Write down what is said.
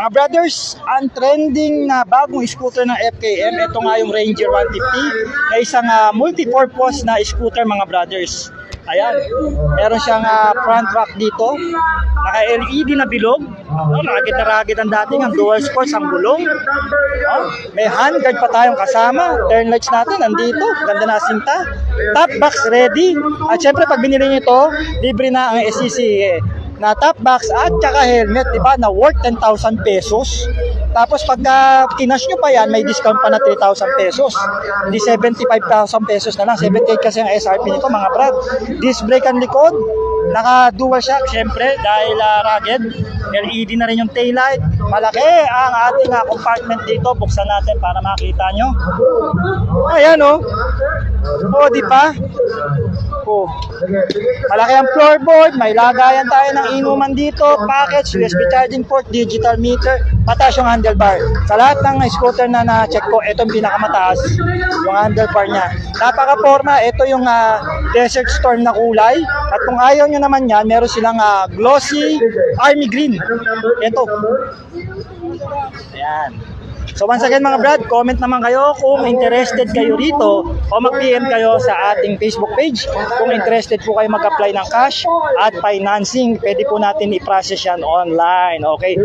Mga brothers, ang trending na bagong scooter ng FKM, ito nga yung Ranger 150 na isang multi-purpose na scooter mga brothers. Ayan, meron siyang front rack dito, naka-LED na bilog, ragit ang dating, ang dual sports, ang gulong. May handguard pa tayong kasama, turn lights natin, nandito, ganda na sinta. Top box ready, at syempre pag binili nyo ito, libre na ang SCC na top box at saka helmet, diba, na worth 10,000 pesos. Tapos pagka kinash nyo pa yan, may discount pa na 3,000 pesos. Hindi 75,000 pesos na lang. 78 kasi ang SRP nito mga brad. Disc brake ang likod. Naka dual shock syempre dahil rugged. LED na rin yung taillight. Malaki ang ating compartment dito. Buksan natin para makita nyo. Ayan o. Body pa. Oh. Malaki ang floorboard. May lagayan tayo ng inuman dito. Package, USB charging port, digital meter. Mataas yung handlebar. Sa lahat ng scooter na na-check ko, ito yung pinakamataas. Yung handlebar niya. Napaka-forma. Ito yung Desert Storm na kulay. At kung ayaw nyo naman yan, meron silang glossy army green. Ito. Ayan. So once again mga brad, comment naman kayo kung interested kayo rito o mag-PM kayo sa ating Facebook page. Kung interested po kayo mag-apply ng cash at financing, pwede po natin i-process yan online. Okay?